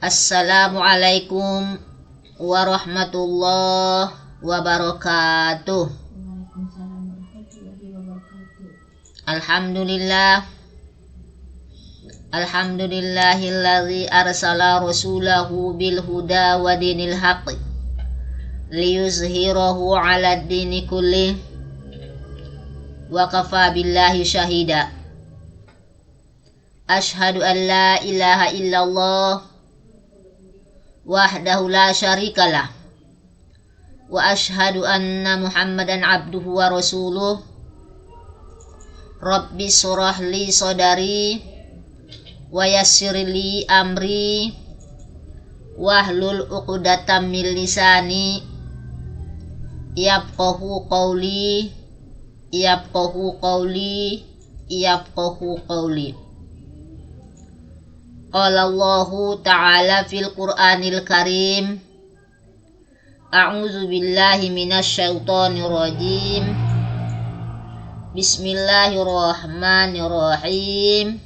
Assalamualaikum warahmatullahi wabarakatuh. Alhamdulillahilladzi arsala rasulahu bil huda wa dinil haqq liyuzhirahu 'alad dini kulli wa kafa billahi syahida. Asyhadu an la ilaha illallah wahdahu la syarikalah wa asyhadu anna Muhammadan abduhu wa rasuluh. Rabbi surah li sadari wa yassir li amri wahlul 'uqdatam min lisani yafqahu qawli Qala Allahu ta'ala fil Qur'anil Karim. A'udzu billahi minasy syaithanir rajim. Bismillahirrahmanirrahim.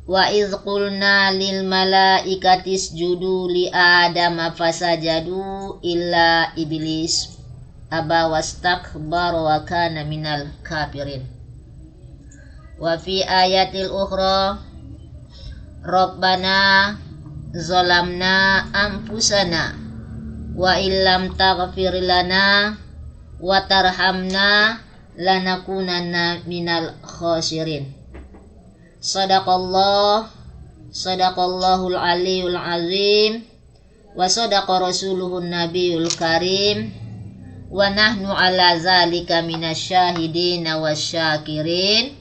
Wa idz qulna lil malaikati isjudu li adama fasajadu illa iblis aba wastakbara wa kana minal kafirin. Wa fi ayatil ukhra Rabbana zalamna anfusana wa illam taghfir lana wa tarhamna lanakunanna minal khasirin. Sadaqallahul aliyul azim wa sadaqa rasuluhun nabiyul karim wa nahnu ala zalika minasyahidina wasyakirin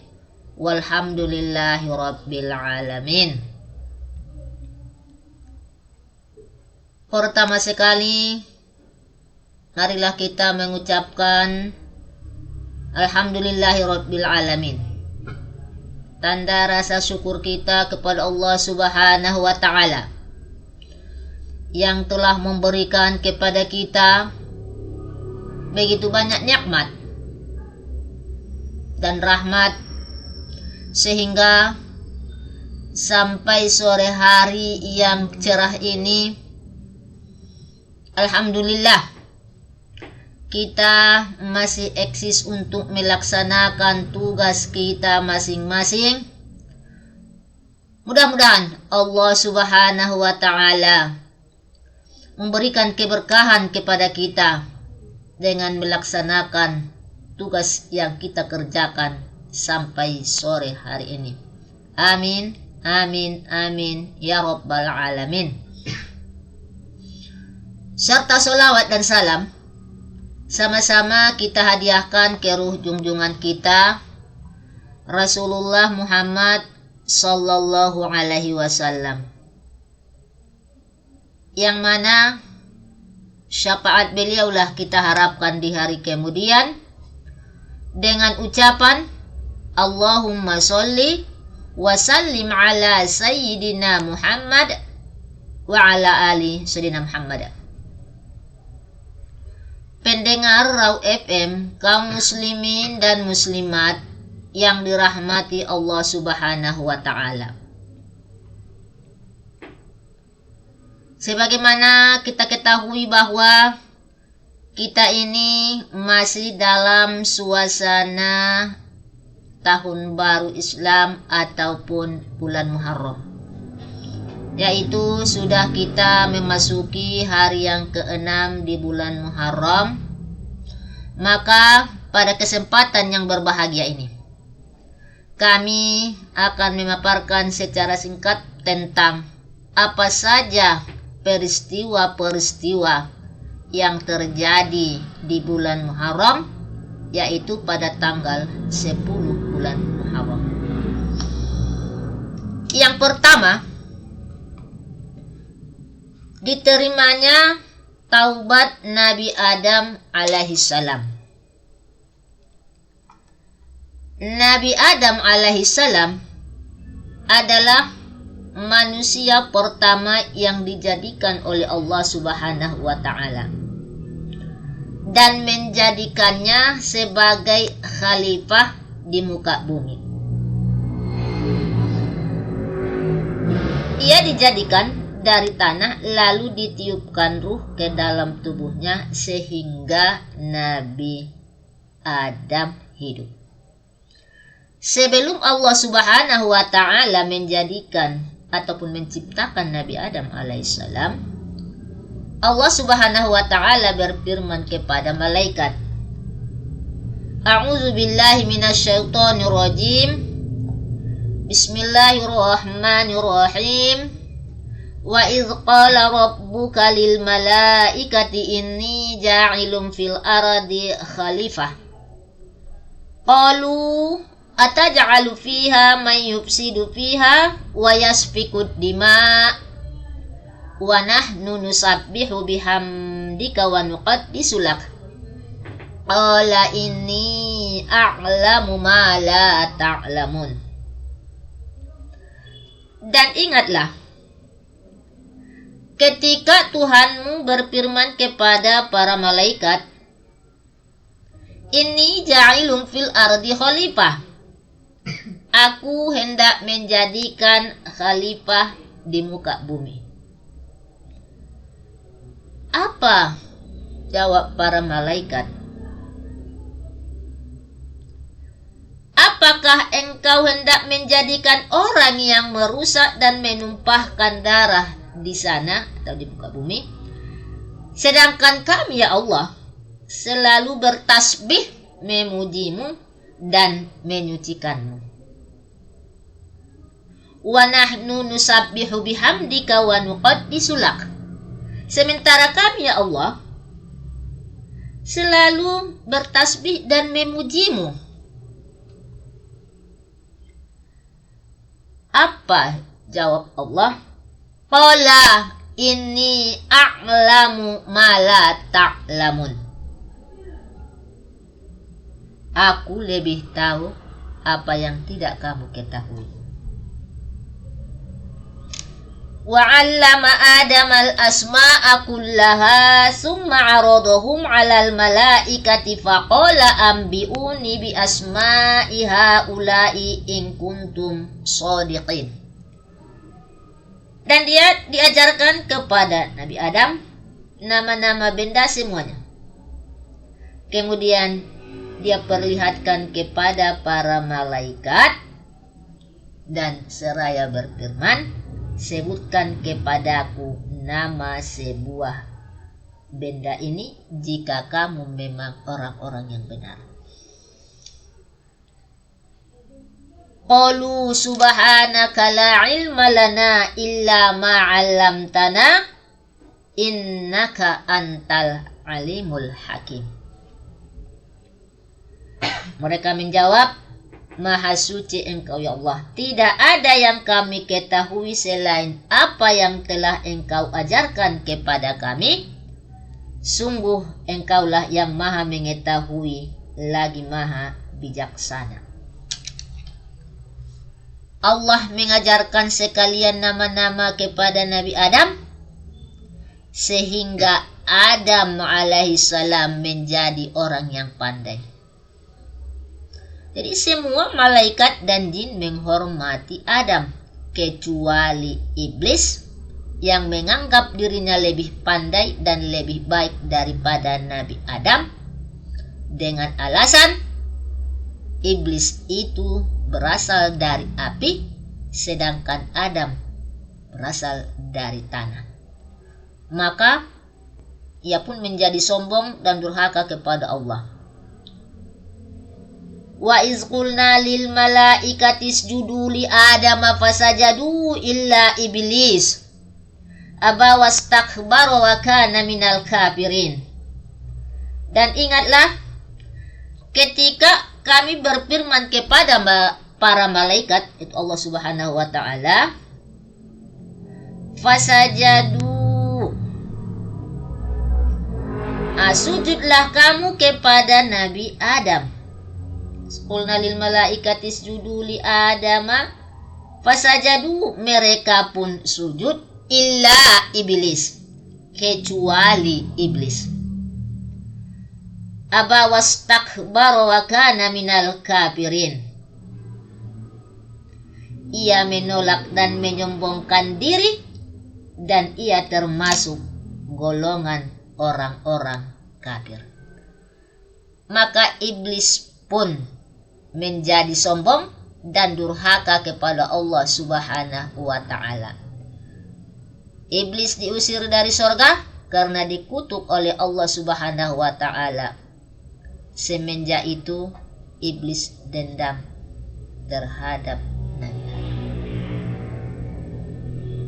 walhamdulillahi rabbil alamin. Pertama sekali, marilah kita mengucapkan Alhamdulillahi rabbil alamin. Tanda rasa syukur kita kepada Allah Subhanahu wa ta'ala yang telah memberikan kepada kita begitu banyak nikmat dan rahmat sehingga sampai sore hari yang cerah ini, alhamdulillah, kita masih eksis untuk melaksanakan tugas kita masing-masing. Mudah-mudahan Allah Subhanahu wa ta'ala memberikan keberkahan kepada kita dengan melaksanakan tugas yang kita kerjakan sampai sore hari ini. Amin, amin, amin, ya rabbal alamin. Serta sholawat dan salam sama-sama kita hadiahkan ke ruh junjungan kita Rasulullah Muhammad sallallahu alaihi wasallam, yang mana syafaat beliaulah kita harapkan di hari kemudian dengan ucapan Allahumma sholli wa sallim ala sayyidina Muhammad wa ala ali sayyidina Muhammad. Pendengar Raw FM, kaum muslimin dan muslimat yang dirahmati Allah Subhanahu wa ta'ala. Sebagaimana kita ketahui bahwa kita ini masih dalam suasana tahun baru Islam ataupun bulan Muharram, yaitu sudah kita memasuki hari yang ke-6 di bulan Muharram. Maka pada kesempatan yang berbahagia ini, kami akan memaparkan secara singkat tentang apa saja peristiwa-peristiwa yang terjadi di bulan Muharram, yaitu pada tanggal 10 bulan Muharram. Yang pertama, diterimanya taubat Nabi Adam alaihissalam. Nabi Adam alaihissalam adalah manusia pertama yang dijadikan oleh Allah Subhanahu wa ta'ala dan menjadikannya sebagai khalifah di muka bumi. ia dijadikan dari tanah lalu ditiupkan ruh ke dalam tubuhnya sehingga Nabi Adam hidup. Sebelum Allah Subhanahu wa Ta'ala menjadikan ataupun menciptakan Nabi Adam alaihissalam, Allah Subhanahu wa Ta'ala berfirman kepada malaikat, A'udzu billahi minasyaitonir rajim. Bismillahirrahmanirrahim. Wa idz qala rabbuka lil malaikati inni ja'ilun fil ardi khalifah. Qalu ataj'alu fiha man yufsidu fiha wa yasfiku dima wa nahnu nusabbihu bihamdika wa nuqaddisu lak. Qala inni a'lamu ma la ta'lamun. Dan ingatlah ketika Tuhanmu berfirman kepada para malaikat, Inni ja'ilun fil ardi khalifah. Aku hendak menjadikan khalifah di muka bumi. Apa jawab para malaikat? Apakah engkau hendak menjadikan orang yang merusak dan menumpahkan darah di sana atau di muka bumi? Sedangkan kami ya Allah selalu bertasbih memujimu dan menyucikanmu. Wa nahnu nusabbihu bihamdika wa nuqaddisu lak. Sementara kami ya Allah selalu bertasbih dan memujimu. Apa jawab Allah? Qala inni a'lamu ma la ta'lamun. Aku lebih tahu apa yang tidak kamu ketahui. Wa 'allama Adama al-asma'a kullaha summa 'aradahum 'alal malaikati faqala anbi'uni bi asma'i haula'i in kuntum shadiqin. Dan dia diajarkan kepada Nabi Adam nama-nama benda semuanya. Kemudian dia perlihatkan kepada para malaikat dan seraya berfirman, sebutkan kepadaku nama sebuah benda ini jika kamu memang orang-orang yang benar. Qalu subhanaka la ilma lana illa ma 'allamtana innaka antal alimul hakim. Mereka menjawab, Maha suci engkau ya Allah. Tidak ada yang kami ketahui selain apa yang telah engkau ajarkan kepada kami. Sungguh engkaulah yang maha mengetahui lagi maha bijaksana. Allah mengajarkan sekalian nama-nama kepada Nabi Adam sehingga Adam alaihissalam menjadi orang yang pandai. Jadi semua malaikat dan jin menghormati Adam kecuali iblis yang menganggap dirinya lebih pandai dan lebih baik daripada Nabi Adam dengan alasan iblis itu berasal dari api sedangkan Adam berasal dari tanah. Maka ia pun menjadi sombong dan durhaka kepada Allah. Wa iz qulna lil malaikati isjudu li adama fasajadu illa iblis aba wastakbara wa kana minal kafirin. Dan ingatlah ketika kami berfirman kepada para malaikat, itu Allah Subhanahu wa taala, fasajadu, sujudlah kamu kepada Nabi Adam. Qulna lil malaikati isjudu li adama fasajadu, mereka pun sujud illa iblis, kecuali iblis. Aba wastakbara wa kana minal kafirin. ia menolak dan menyombongkan diri, dan ia termasuk golongan orang-orang kafir. Maka iblis pun menjadi sombong dan durhaka kepada Allah Subhanahu wa ta'ala. Iblis diusir dari surga karena dikutuk oleh Allah Subhanahu wa ta'ala. Semenjak itu iblis dendam terhadap Nabi Adam.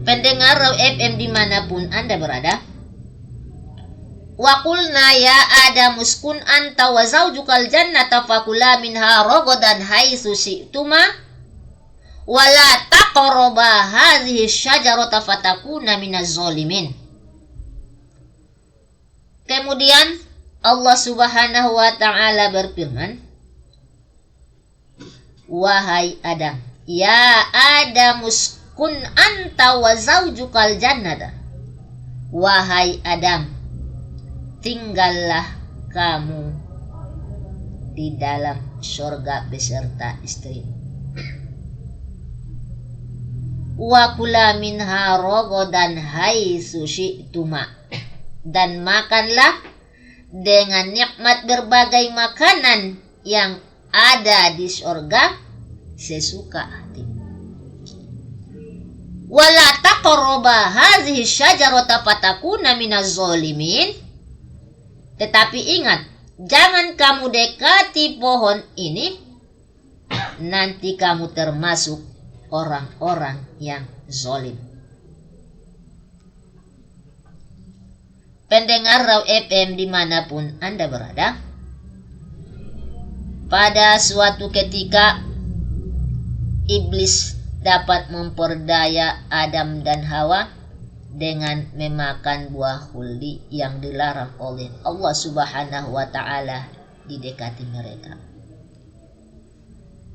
Pendengar Raw FM dimanapun Anda berada, wa qulna ya Adam uskun anta wa zawjukal jannata fakula minha ragadan haitsu syi'tuma wa la taqraba hadhihi syajarata fatakuna minaz zalimin. Kemudian Allah Subhanahu wa ta'ala berfirman, wahai Adam, ya Adam uskun anta wa zawjukal jannata. Wahai Adam, tinggallah kamu di dalam surga beserta istrimu. Wa kula minha ragadan haitsu syi'tuma, dan makanlah dengan nikmat berbagai makanan yang ada di surga sesuka hatimu. Wala taqraba hadhihi syajarata fatakuna minaz zalimin. Tetapi ingat, jangan kamu dekati pohon ini, nanti kamu termasuk orang-orang yang zalim. Pendengar Raw FM dimanapun Anda berada, pada suatu ketika iblis dapat memperdaya Adam dan Hawa dengan memakan buah khuldi yang dilarang oleh Allah Subhanahu wa ta'ala didekati mereka.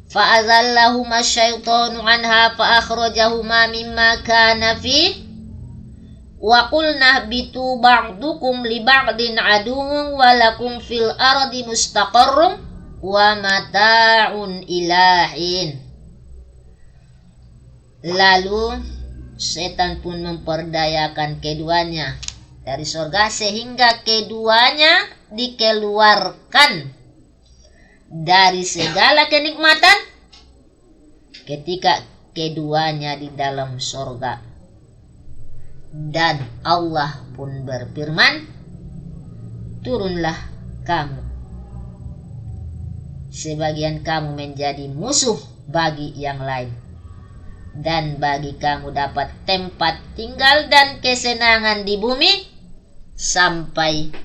Fa'azallahuma syaitanu anha fa'akhrajahuma mimma kana fi wa qulna bitu ba'dukum li ba'din aduwwun wa lakum fil ardi mustaqarrun wa mata'un ilahin. Lalu setan pun memperdayakan keduanya dari surga sehingga keduanya dikeluarkan dari segala kenikmatan ketika keduanya di dalam surga. Dan Allah pun berfirman, turunlah kamu, sebagian kamu menjadi musuh bagi yang lain, dan bagi kamu dapat tempat tinggal dan kesenangan di bumi sampai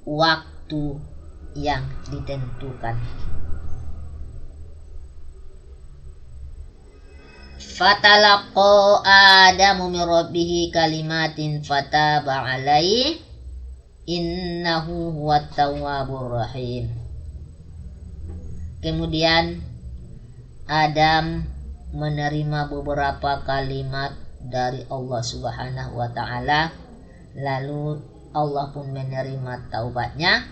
waktu yang ditentukan. Fatalaqa Adamu min rabbih kalimatin fataba alaihi innahu huwat tawwabur rahim. Kemudian Adam menerima beberapa kalimat dari Allah Subhanahu wa ta'ala, lalu Allah pun menerima taubatnya,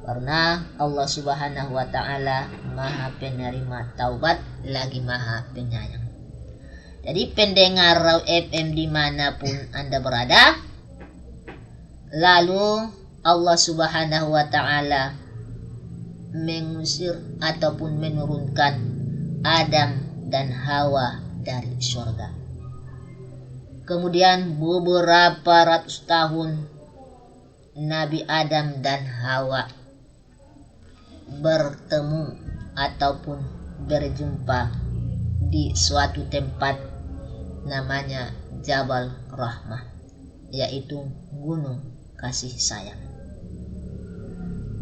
karena Allah Subhanahu wa ta'ala Maha penerima taubat lagi Maha penyayang. Jadi pendengar Raw FM dimanapun Anda berada, lalu Allah Subhanahu wa ta'ala mengusir ataupun menurunkan Adam dan Hawa dari surga. Kemudian beberapa ratus tahun Nabi Adam dan Hawa bertemu ataupun berjumpa di suatu tempat namanya Jabal Rahmah, yaitu gunung kasih sayang.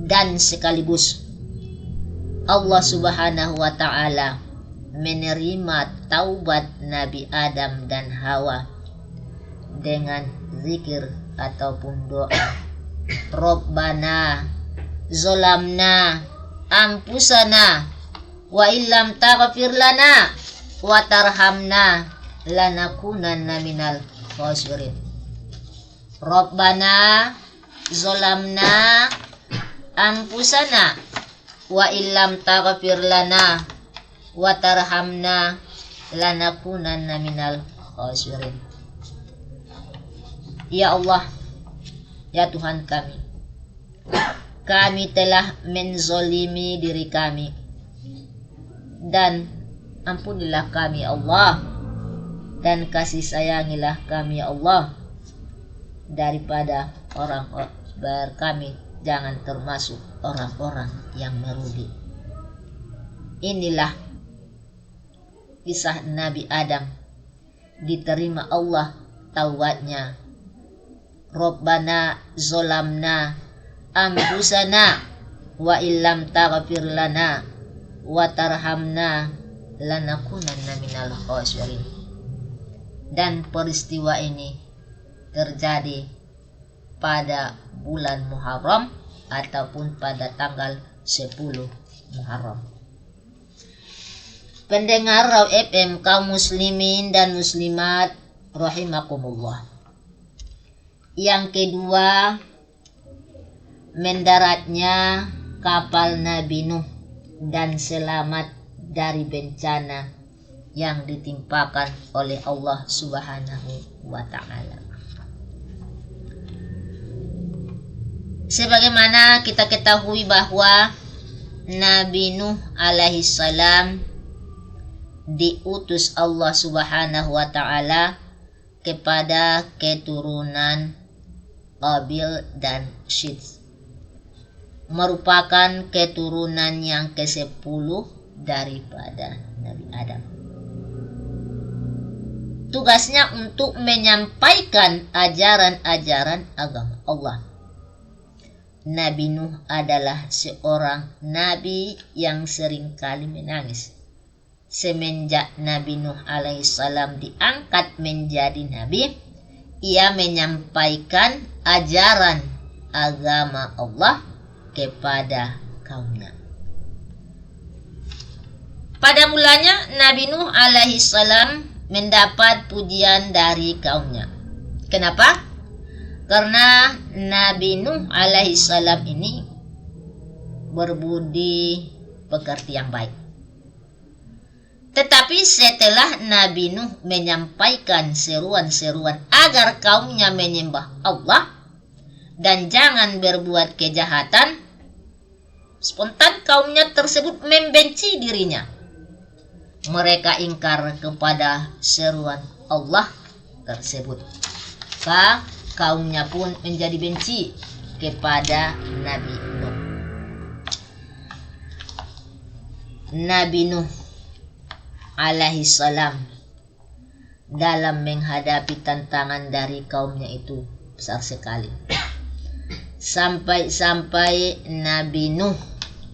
Dan sekaligus Allah Subhanahu wa ta'ala menerima taubat Nabi Adam dan Hawa dengan zikir ataupun doa, Rabbana zolamna ampusana wa illam taghfir lana wa tarhamna lanakunanna minal khasirin. Rabbana zolamna ampusana wa illam taghfir lana wa tarhamna lanakunanna minal khasirin. Ya Allah, ya Tuhan kami telah menzolimi diri kami, dan ampunilah kami ya Allah, dan kasih sayangilah kami ya Allah, daripada orang-orang kami jangan termasuk orang-orang yang merugi. Inilah kisah Nabi Adam, diterima Allah taubatnya. Rabbana zolamna anfusana wa illam taghfir lana wa tarhamna lanakunanna minal khasirin. Dan peristiwa ini terjadi pada bulan Muharram ataupun pada tanggal 10 Muharram. Pendengar Raw FM, kaum muslimin dan muslimat rahimakumullah. Yang kedua, mendaratnya kapal Nabi Nuh dan selamat dari bencana yang ditimpakan oleh Allah Subhanahu wa ta'ala. Sebagaimana kita ketahui bahwa Nabi Nuh alaihi salam diutus Allah Subhanahu wa ta'ala kepada keturunan Qabil dan Syed, merupakan keturunan yang ke-10 daripada Nabi Adam. Tugasnya untuk menyampaikan ajaran-ajaran agama Allah. Nabi Nuh adalah seorang nabi yang sering kali menangis. Semenjak Nabi Nuh alaihissalam diangkat menjadi nabi, ia menyampaikan ajaran agama Allah kepada kaumnya. Pada mulanya Nabi Nuh alaihissalam mendapat pujian dari kaumnya. Kenapa? Karena Nabi Nuh alaihissalam ini berbudi pekerti yang baik. Tetapi setelah Nabi Nuh menyampaikan seruan-seruan agar kaumnya menyembah Allah dan jangan berbuat kejahatan, spontan kaumnya tersebut membenci dirinya. Mereka ingkar kepada seruan Allah tersebut. Maka kaumnya pun menjadi benci kepada Nabi Nuh. Nabi Nuh alaihi salam dalam menghadapi tantangan dari kaumnya itu besar sekali. Sampai-sampai Nabi Nuh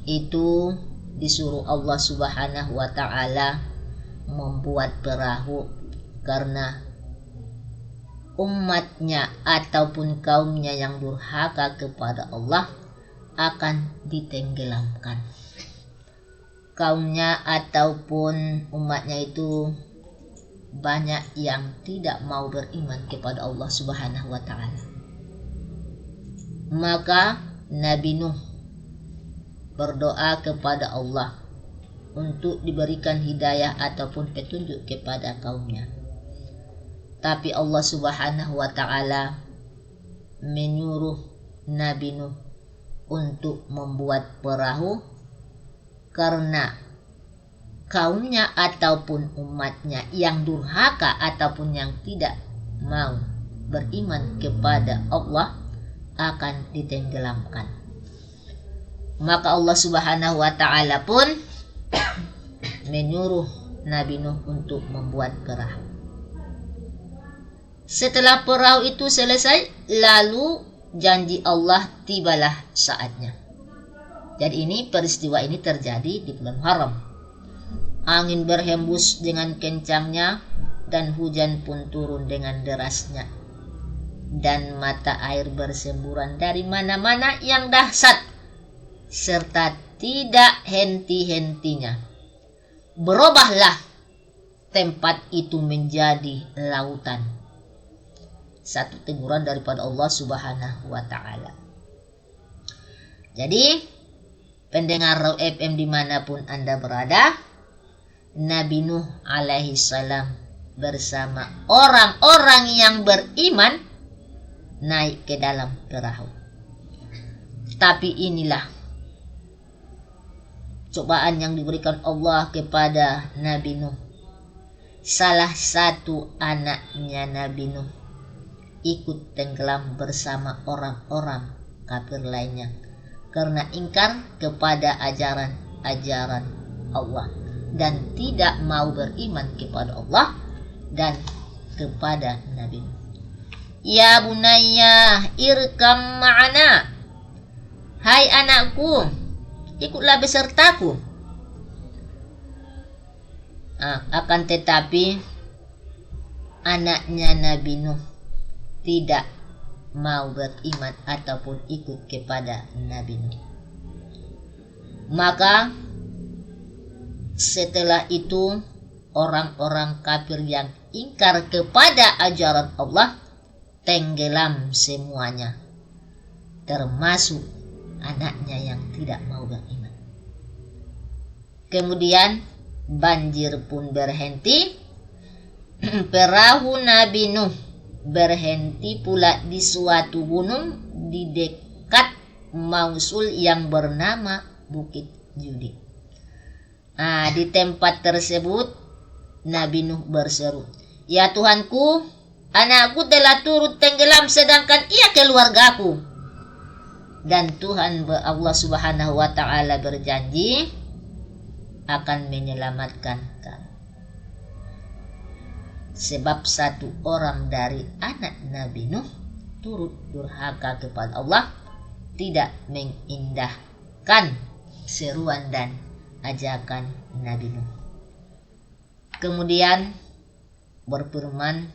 itu disuruh Allah Subhanahu wa ta'ala membuat perahu karena umatnya ataupun kaumnya yang durhaka kepada Allah akan ditenggelamkan. Kaumnya ataupun umatnya itu banyak yang tidak mau beriman kepada Allah Subhanahu wa ta'ala. Maka Nabi Nuh berdoa kepada Allah untuk diberikan hidayah ataupun petunjuk kepada kaumnya. Tapi Allah Subhanahu wa ta'ala menyuruh Nabi Nuh untuk membuat perahu karena kaumnya ataupun umatnya yang durhaka ataupun yang tidak mau beriman kepada Allah akan ditenggelamkan. Maka Allah Subhanahu wa ta'ala pun menyuruh Nabi Nuh untuk membuat perahu. Setelah perahu itu selesai, lalu janji Allah tibalah saatnya. Jadi peristiwa ini terjadi di bulan Muharram. Angin berhembus dengan kencangnya dan hujan pun turun dengan derasnya. Dan mata air bersemburan dari mana-mana yang dahsyat serta tidak henti-hentinya. Berubahlah tempat itu menjadi lautan. Satu teguran daripada Allah Subhanahu wa ta'ala. Jadi pendengar Raw FM dimanapun Anda berada, Nabi Nuh alaihi salam bersama orang-orang yang beriman naik ke dalam perahu. Tapi inilah cobaan yang diberikan Allah kepada Nabi Nuh. Salah satu anaknya Nabi Nuh ikut tenggelam bersama orang-orang kafir lainnya karena ingkar kepada ajaran Allah dan tidak mau beriman kepada Allah dan kepada Nabi. Ya bunayya irkam ma'ana, hai anakku, ikutlah besertaku. Akan tetapi anaknya Nabi Nuh tidak mau beriman ataupun ikut kepada Nabi Nuh. Maka setelah itu orang-orang kafir yang ingkar kepada ajaran Allah tenggelam semuanya, termasuk anaknya yang tidak mau beriman. Kemudian banjir pun berhenti. Perahu Nabi Nuh berhenti pula di suatu gunung di dekat Mausul yang bernama Bukit Judi. Di tempat tersebut Nabi Nuh berseru, "Ya Tuhanku, anakku telah turut tenggelam sedangkan ia keluargaku." Dan Tuhan Allah Subhanahu wa taala berjanji akan menyelamatkan kamu. Sebab satu orang dari anak Nabi Nuh turut durhaka kepada Allah, tidak mengindahkan seruan dan ajakan Nabi Nuh. Kemudian berfirman,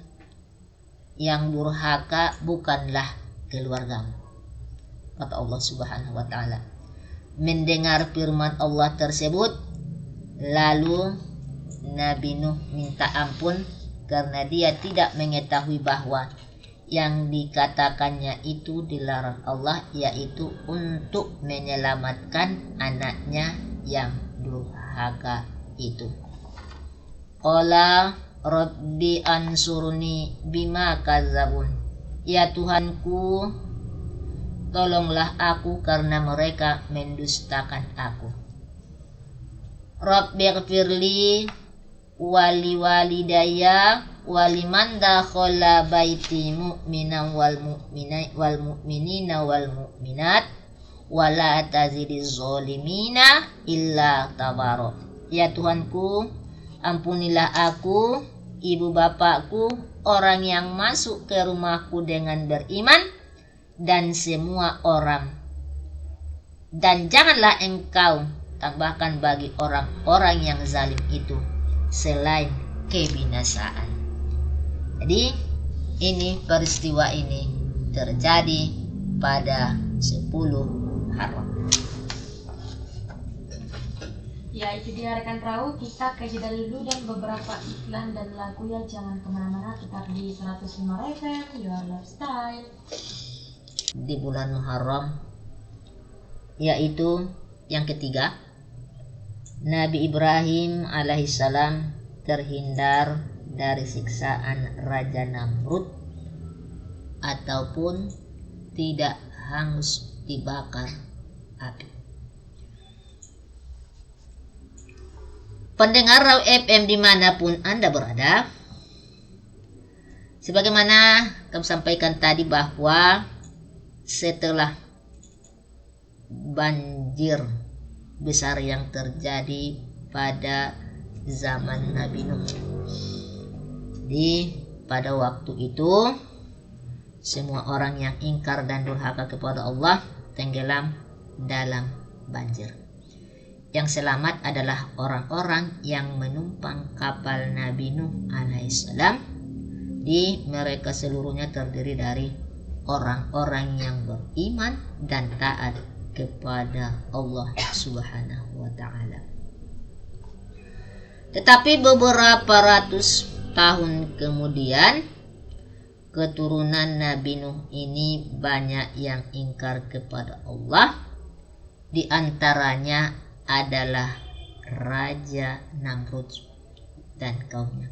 yang durhaka bukanlah keluargamu, kata Allah Subhanahu wa taala. Mendengar firman Allah tersebut, lalu Nabi Nuh minta ampun karena dia tidak mengetahui bahwa yang dikatakannya itu dilarang Allah, yaitu untuk menyelamatkan anaknya yang durhaka itu. Qala Rabbi ansurni bima kadzabun. Ya Tuhanku, tolonglah aku karena mereka mendustakan aku. Rabbighfirli wali walidayya waliman dakhala baiti mu'minan wal mu'minina wal mu'minat wala tazidiz zalimina illa tabara. Ya Tuhanku, ampunilah aku, ibu bapakku, orang yang masuk ke rumahku dengan beriman, dan semua orang. Dan janganlah engkau tambahkan bagi orang-orang yang zalim itu selain kebinasaan. Jadi ini peristiwa ini terjadi pada 10 Muharram. Ya, itu dia rekan perahu, kita ke jeda dulu dan beberapa iklan dan lagu ya. Jangan kemana-mana, tetap di 105 FM Your Lifestyle. Di bulan Muharram, yaitu yang ketiga, Nabi Ibrahim alaihissalam terhindar dari siksaan Raja Namrud ataupun tidak hangus dibakar api. Pendengar Raw FM dimanapun Anda berada, sebagaimana kami sampaikan tadi bahwa setelah banjir besar yang terjadi pada zaman Nabi Nuh, pada waktu itu semua orang yang ingkar dan durhaka kepada Allah tenggelam dalam banjir. Yang selamat adalah orang-orang yang menumpang kapal Nabi Nuh alaihissalam. Mereka seluruhnya terdiri dari orang-orang yang beriman dan taat kepada Allah Subhanahu wa taala. Tetapi beberapa ratus tahun kemudian, keturunan Nabi Nuh ini banyak yang ingkar kepada Allah. Di antaranya adalah Raja Namrud dan kaumnya.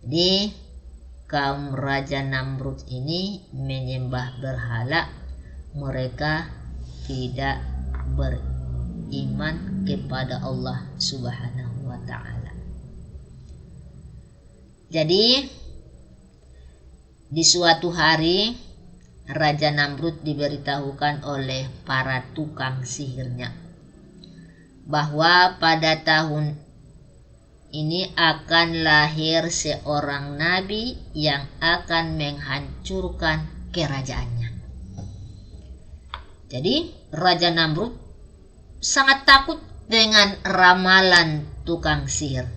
Jadi kaum Raja Namrud ini menyembah berhala, mereka tidak beriman kepada Allah Subhanahu wa ta'ala. Jadi di suatu hari Raja Namrud diberitahukan oleh para tukang sihirnya bahwa pada tahun ini akan lahir seorang nabi yang akan menghancurkan kerajaannya. Jadi Raja Namrud sangat takut dengan ramalan tukang sihir.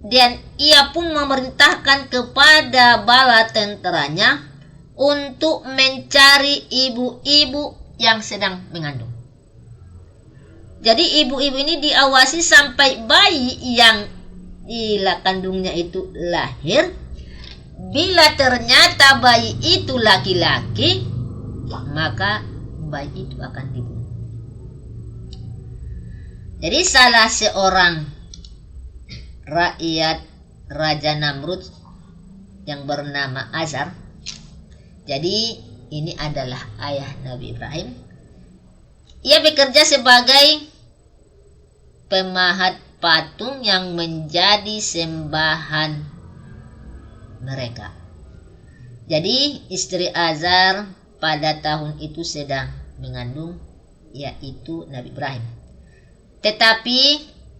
Dan ia pun memerintahkan kepada bala tenteranya untuk mencari ibu-ibu yang sedang mengandung. Jadi ibu-ibu ini diawasi sampai bayi yang kandungnya itu lahir. Bila ternyata bayi itu laki-laki, maka bayi itu akan dibunuh. Jadi salah seorang rakyat Raja Namrud yang bernama Azar, jadi ini adalah ayah Nabi Ibrahim, ia bekerja sebagai pemahat patung yang menjadi sembahan mereka. Jadi istri Azar pada tahun itu sedang mengandung, yaitu Nabi Ibrahim. Tetapi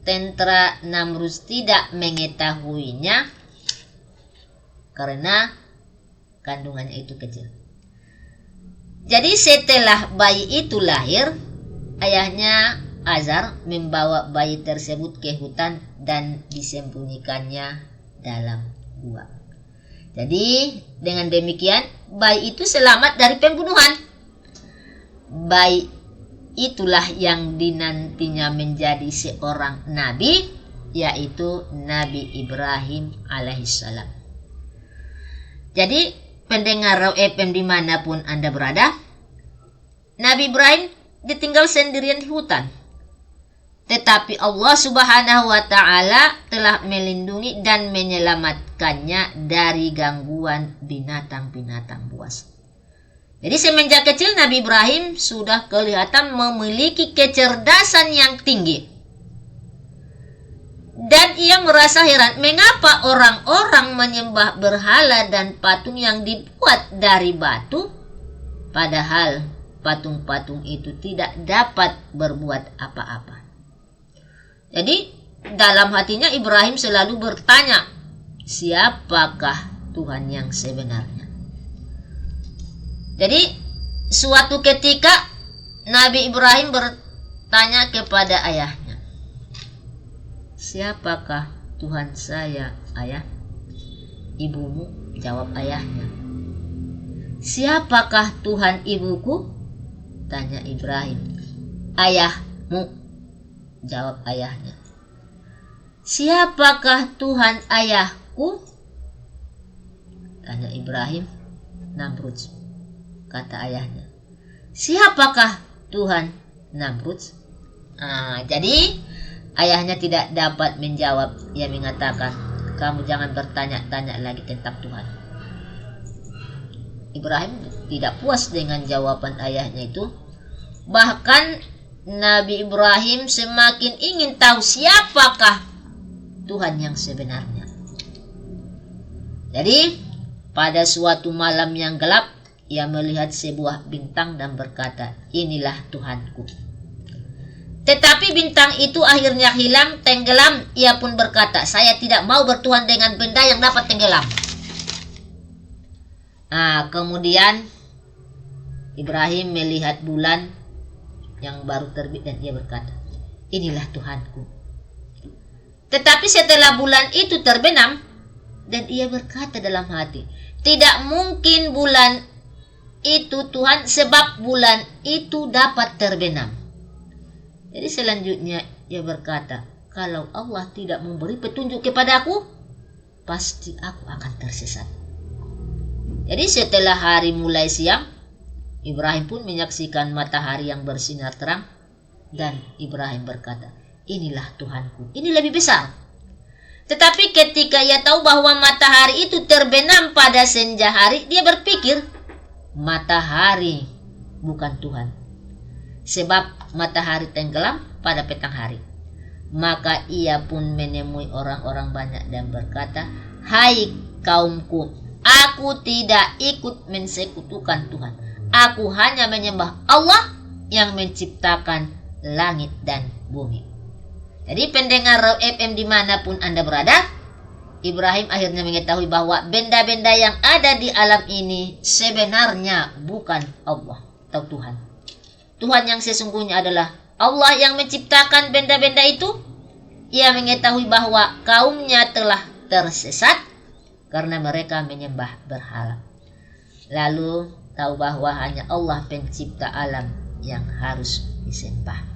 tentara Namrud tidak mengetahuinya karena kandungannya itu kecil. Jadi setelah bayi itu lahir, ayahnya Azar membawa bayi tersebut ke hutan dan disembunyikannya dalam gua. Jadi dengan demikian bayi itu selamat dari pembunuhan. Bayi itulah yang dinantinya menjadi seorang nabi, yaitu Nabi Ibrahim alaihissalam. Jadi pendengar Raw FM dimanapun Anda berada, Nabi Ibrahim ditinggal sendirian di hutan. Tetapi Allah Subhanahu wa ta'ala telah melindungi dan menyelamatkannya dari gangguan binatang-binatang buas. Jadi semenjak kecil Nabi Ibrahim sudah kelihatan memiliki kecerdasan yang tinggi. Dan ia merasa heran mengapa orang-orang menyembah berhala dan patung yang dibuat dari batu, padahal patung-patung itu tidak dapat berbuat apa-apa. Jadi dalam hatinya Ibrahim selalu bertanya, siapakah Tuhan yang sebenarnya? Jadi suatu ketika Nabi Ibrahim bertanya kepada ayahnya, siapakah Tuhan saya, ayah? Ibumu, jawab ayahnya. Siapakah Tuhan ibuku? Tanya Ibrahim. Ayahmu, jawab ayahnya. Siapakah Tuhan ayahku? Tanya Ibrahim. Namrud, kata ayahnya. Siapakah Tuhan Namrud? Jadi ayahnya tidak dapat menjawab. Ia mengatakan, kamu jangan bertanya-tanya lagi tentang Tuhan. Ibrahim tidak puas dengan jawaban ayahnya itu. Bahkan Nabi Ibrahim semakin ingin tahu siapakah Tuhan yang sebenarnya. Jadi pada suatu malam yang gelap, ia melihat sebuah bintang dan berkata, inilah Tuhanku. Tetapi bintang itu akhirnya hilang, tenggelam. Ia pun berkata, saya tidak mau bertuhan dengan benda yang dapat tenggelam. Kemudian Ibrahim melihat bulan yang baru terbit dan ia berkata, inilah Tuhanku. Tetapi setelah bulan itu terbenam, dan ia berkata dalam hati, tidak mungkin bulan itu Tuhan, sebab bulan itu dapat terbenam. Jadi selanjutnya ia berkata, kalau Allah tidak memberi petunjuk kepadaku, pasti aku akan tersesat. Jadi setelah hari mulai siang, Ibrahim pun menyaksikan matahari yang bersinar terang, dan Ibrahim berkata, inilah Tuhanku, ini lebih besar. Tetapi ketika ia tahu bahwa matahari itu terbenam pada senja hari, dia berpikir, matahari bukan Tuhan. Sebab matahari tenggelam pada petang hari. Maka ia pun menemui orang-orang banyak dan berkata, hai kaumku, aku tidak ikut mensekutukan Tuhan. Aku hanya menyembah Allah yang menciptakan langit dan bumi. Jadi pendengar Raw FM dimanapun Anda berada, Ibrahim akhirnya mengetahui bahwa benda-benda yang ada di alam ini sebenarnya bukan Allah atau Tuhan. Tuhan yang sesungguhnya adalah Allah yang menciptakan benda-benda itu. Ia mengetahui bahwa kaumnya telah tersesat karena mereka menyembah berhala. Lalu tahu bahwa hanya Allah pencipta alam yang harus disembah.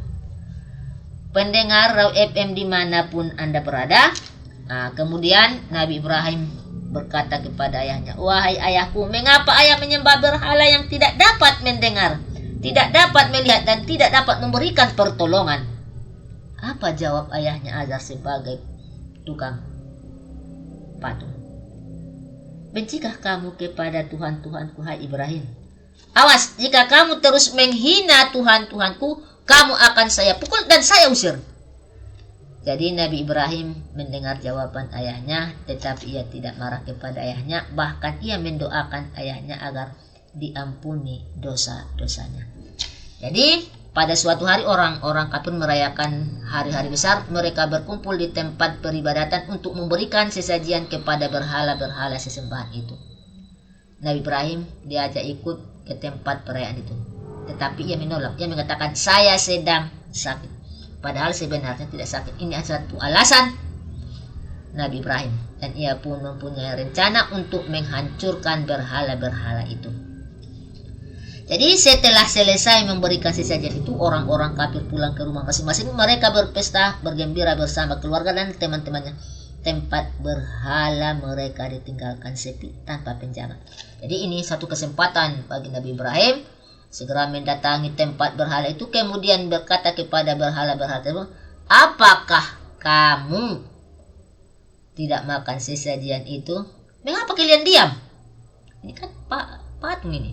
Pendengar Raw FM dimanapun Anda berada, kemudian Nabi Ibrahim berkata kepada ayahnya, wahai ayahku, mengapa ayah menyembah berhala yang tidak dapat mendengar, tidak dapat melihat, dan tidak dapat memberikan pertolongan? Apa jawab ayahnya Azar sebagai tukang patung? Bencikah kamu kepada Tuhan-Tuhanku, hai Ibrahim? Awas, jika kamu terus menghina Tuhan-Tuhanku, kamu akan saya pukul dan saya usir. Jadi Nabi Ibrahim mendengar jawaban ayahnya, tetapi ia tidak marah kepada ayahnya. Bahkan ia mendoakan ayahnya agar diampuni dosa-dosanya. Jadi pada suatu hari orang-orang kafir merayakan hari-hari besar. Mereka berkumpul di tempat peribadatan untuk memberikan sesajian kepada berhala-berhala sesembahan itu. Nabi Ibrahim diajak ikut ke tempat perayaan itu. Tetapi ia menolak. Ia mengatakan, saya sedang sakit. Padahal sebenarnya tidak sakit. Ini satu alasan Nabi Ibrahim. Dan ia pun mempunyai rencana untuk menghancurkan berhala-berhala itu. Jadi setelah selesai memberikan sesajian itu, orang-orang kafir pulang ke rumah masing-masing. Mereka berpesta, bergembira bersama keluarga dan teman-temannya. Tempat berhala mereka ditinggalkan sepi tanpa penjaga. Jadi ini satu kesempatan bagi Nabi Ibrahim segera mendatangi tempat berhala itu, kemudian berkata kepada berhala-berhala tersebut, apakah kamu tidak makan sesajian itu? Mengapa kalian diam? Ini kan patung ini.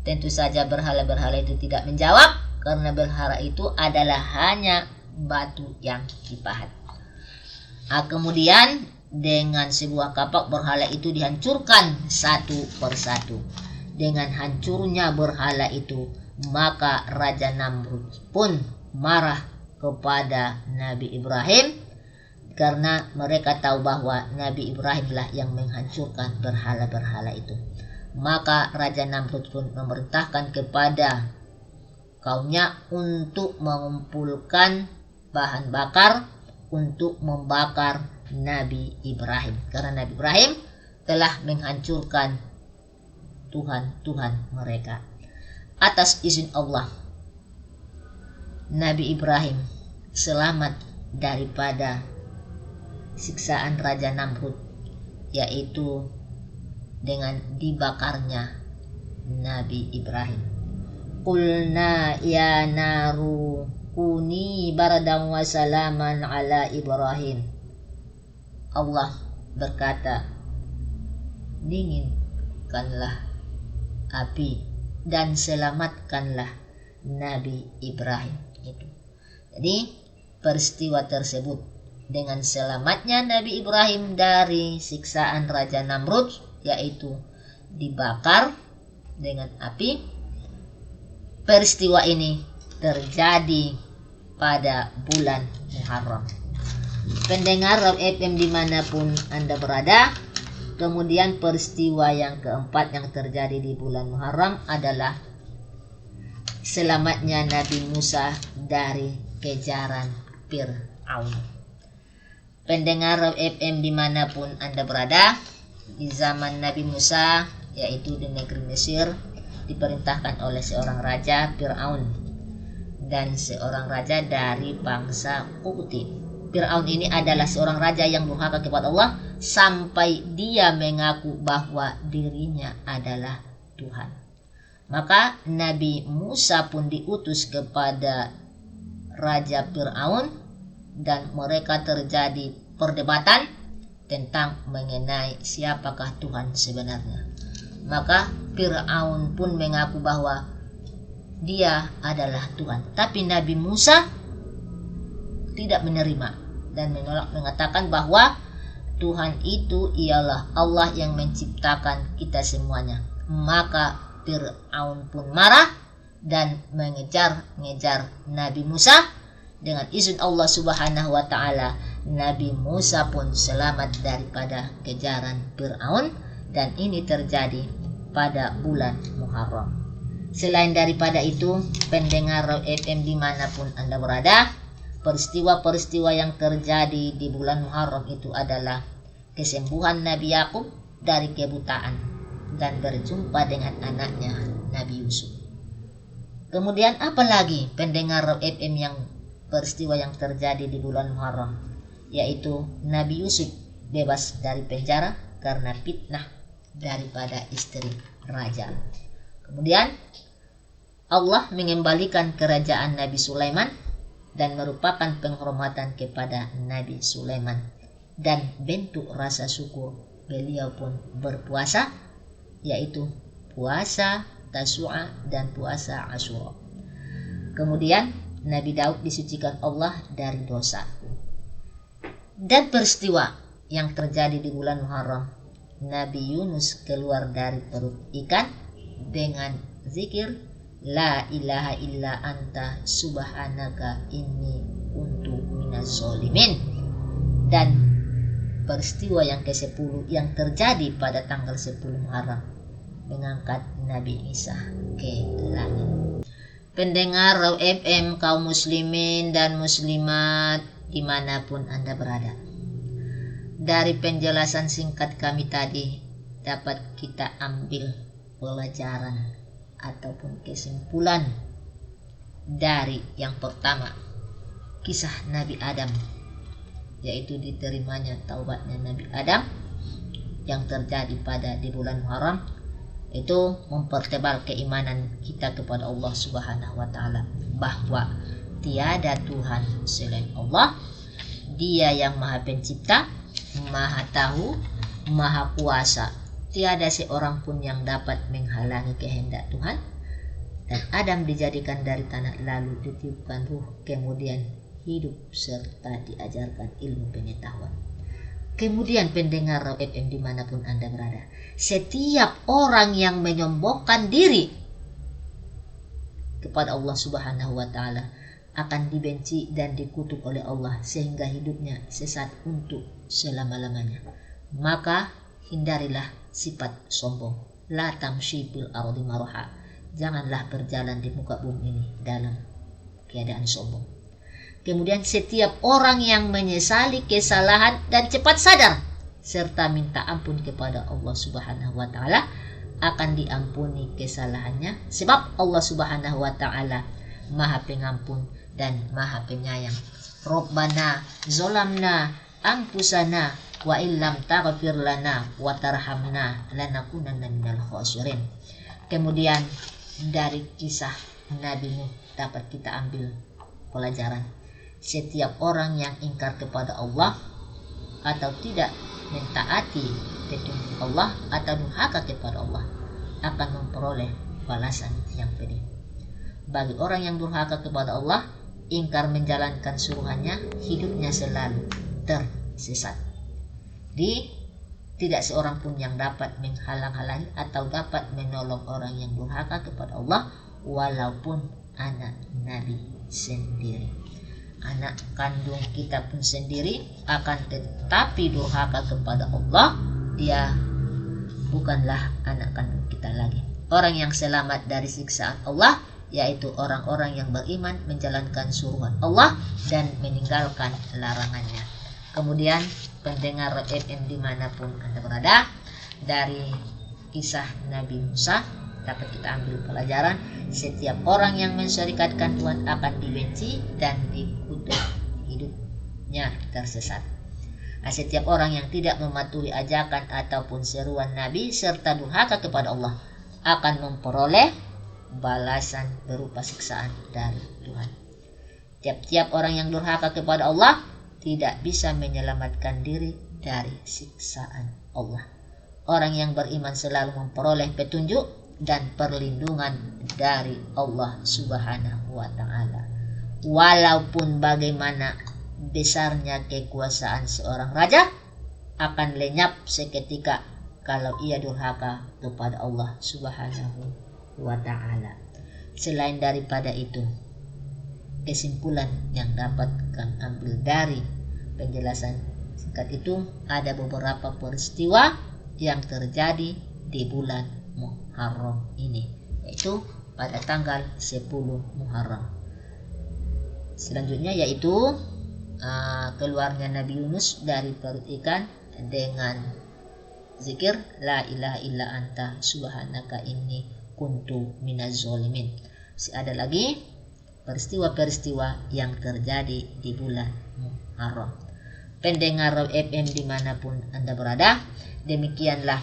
Tentu saja berhala-berhala itu tidak menjawab, karena berhala itu adalah hanya batu yang dipahat. Kemudian dengan sebuah kapak berhala itu dihancurkan satu persatu. Dengan hancurnya berhala itu, maka Raja Namrud pun marah kepada Nabi Ibrahim, karena mereka tahu bahwa Nabi Ibrahimlah yang menghancurkan berhala-berhala itu. Maka Raja Namrud pun memerintahkan kepada kaumnya untuk mengumpulkan bahan bakar untuk membakar Nabi Ibrahim, karena Nabi Ibrahim telah menghancurkan Tuhan-Tuhan mereka. Atas izin Allah, Nabi Ibrahim selamat daripada siksaan Raja Namrud, yaitu dengan dibakarnya Nabi Ibrahim. Qulna ya naru kuni bardan wa salaman ala Ibrahim. Allah berkata, dinginkanlah api dan selamatkanlah Nabi Ibrahim. Itu. Jadi peristiwa tersebut, dengan selamatnya Nabi Ibrahim dari siksaan Raja Namrud, yaitu dibakar dengan api, peristiwa ini terjadi pada bulan Muharram. Pendengar Raw FM dimanapun Anda berada, kemudian peristiwa yang keempat yang terjadi di bulan Muharram adalah selamatnya Nabi Musa dari kejaran Fir'aun. Pendengar Raw FM dimanapun Anda berada, di zaman Nabi Musa, yaitu di negeri Mesir, diperintahkan oleh seorang raja Fir'aun dan seorang raja dari bangsa Qibti. Fir'aun ini adalah seorang raja yang durhaka kepada Allah sampai dia mengaku bahwa dirinya adalah Tuhan. Maka Nabi Musa pun diutus kepada Raja Fir'aun dan mereka terjadi perdebatan tentang mengenai siapakah Tuhan sebenarnya. Maka Fir'aun pun mengaku bahwa dia adalah Tuhan. Tapi Nabi Musa tidak menerima dan menolak, mengatakan bahwa Tuhan itu ialah Allah yang menciptakan kita semuanya. Maka Fir'aun pun marah dan mengejar-ngejar Nabi Musa. Dengan izin Allah Subhanahu wa Ta'ala, Nabi Musa pun selamat daripada kejaran Fir'aun, dan ini terjadi pada bulan Muharram. Selain daripada itu, pendengar Raw FM dimanapun Anda berada, peristiwa-peristiwa yang terjadi di bulan Muharram itu adalah kesembuhan Nabi Yakub dari kebutaan dan berjumpa dengan anaknya Nabi Yusuf. Kemudian apalagi pendengar Raw FM yang peristiwa yang terjadi di bulan Muharram, yaitu Nabi Yusuf bebas dari penjara karena fitnah daripada istri raja. Kemudian Allah mengembalikan kerajaan Nabi Sulaiman dan merupakan penghormatan kepada Nabi Sulaiman, dan bentuk rasa syukur beliau pun berpuasa, yaitu puasa Tasu'a dan puasa Asyura. Kemudian Nabi Daud disucikan Allah dari dosa. Dan peristiwa yang terjadi di bulan Muharram, Nabi Yunus keluar dari perut ikan dengan zikir La ilaha illa anta subhanaka inni kuntu minaz zalimin. Dan peristiwa yang ke-10 yang terjadi pada tanggal 10 Muharram, mengangkat Nabi Isa ke langit. Pendengar Raw FM, kaum muslimin dan muslimat dimanapun Anda berada, dari penjelasan singkat kami tadi dapat kita ambil pelajaran ataupun kesimpulan dari yang pertama, kisah Nabi Adam, yaitu diterimanya taubatnya Nabi Adam yang terjadi pada di bulan Muharram. Itu mempertebal keimanan kita kepada Allah Subhanahu wa Ta'ala, bahwa tiada Tuhan selain Allah. Dia yang Maha Pencipta, Maha Tahu, Maha Kuasa. Tiada seorang pun yang dapat menghalangi kehendak Tuhan. Dan Adam dijadikan dari tanah, lalu ditiupkan ruh, kemudian hidup serta diajarkan ilmu pengetahuan. Kemudian pendengar Raw FM dimanapun Anda berada, setiap orang yang menyombongkan diri kepada Allah Subhanahu wa Ta'ala akan dibenci dan dikutuk oleh Allah, sehingga hidupnya sesat untuk selama-lamanya. Maka hindarilah sifat sombong. La tamshi fil ardi maraha. Janganlah berjalan di muka bumi ini dalam keadaan sombong. Kemudian setiap orang yang menyesali kesalahan dan cepat sadar serta minta ampun kepada Allah Subhanahu wa Ta'ala akan diampuni kesalahannya, sebab Allah Subhanahu wa Ta'ala Maha Pengampun dan Maha Penyayang. Rabbana zolamna anfusana wa illam taghfir lana wa tarhamna lanakunanna minal khasirin. Kemudian dari kisah Nabi Nuh dapat kita ambil pelajaran, setiap orang yang ingkar kepada Allah atau tidak mentaati petunjuk Allah atau durhaka kepada Allah akan memperoleh balasan yang pedih. Bagi orang yang durhaka kepada Allah, ingkar menjalankan suruhannya, hidupnya selalu tersesat. Tidak seorang pun yang dapat menghalang-halangi atau dapat menolong orang yang durhaka kepada Allah, walaupun anak Nabi sendiri. Anak kandung kita pun sendiri akan tetapi durhaka kepada Allah, dia bukanlah anak kandung kita lagi. Orang yang selamat dari siksaan Allah yaitu orang-orang yang beriman, menjalankan suruhan Allah dan meninggalkan larangannya. Kemudian pendengar FM dimanapun Anda berada, dari kisah Nabi Musa dapat kita ambil pelajaran, setiap orang yang mensyarikatkan Tuhan akan dibenci dan dikutuk, hidupnya tersesat. Setiap orang yang tidak mematuhi ajakan ataupun seruan Nabi serta durhaka kepada Allah akan memperoleh balasan berupa siksaan dari Tuhan. Tiap-tiap orang yang durhaka kepada Allah tidak bisa menyelamatkan diri dari siksaan Allah. Orang yang beriman selalu memperoleh petunjuk dan perlindungan dari Allah Subhanahu wa Ta'ala. Walaupun bagaimana besarnya kekuasaan seorang raja, akan lenyap seketika kalau ia durhaka kepada Allah Subhanahu wa Ta'ala. Selain daripada itu, kesimpulan yang dapat kami ambil dari penjelasan singkat itu, ada beberapa peristiwa yang terjadi di bulan Muharram ini, yaitu pada tanggal 10 Muharram. Selanjutnya yaitu keluarnya Nabi Yunus dari perut ikan dengan zikir la ilaha illa anta subhanaka inni kuntu minaz zalimin. Ada lagi peristiwa-peristiwa yang terjadi di bulan Muharram. Pendengar Raw FM dimanapun Anda berada, demikianlah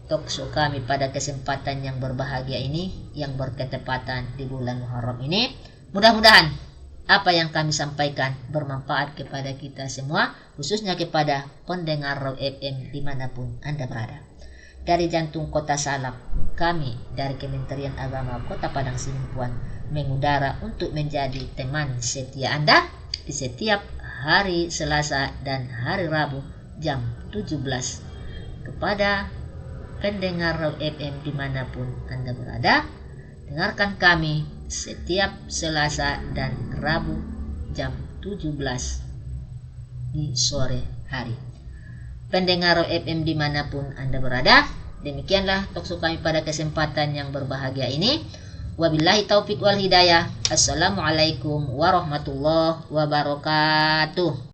talkshow kami pada kesempatan yang berbahagia ini, yang berketepatan di bulan Muharram ini. Mudah-mudahan apa yang kami sampaikan bermanfaat kepada kita semua, khususnya kepada pendengar Raw FM dimanapun Anda berada. Dari jantung kota Salak, kami dari Kementerian Agama Kota Padang Simpuan mengudara untuk menjadi teman setia Anda di setiap hari Selasa dan hari Rabu jam 17. Kepada pendengar Raw FM dimanapun Anda berada, dengarkan kami setiap Selasa dan Rabu jam 17 di sore hari. Pendengar Raw FM dimanapun Anda berada, demikianlah talkshow kami pada kesempatan yang berbahagia ini. Wabillahi taufiq wal hidayah. Assalamualaikum warahmatullahi wabarakatuh.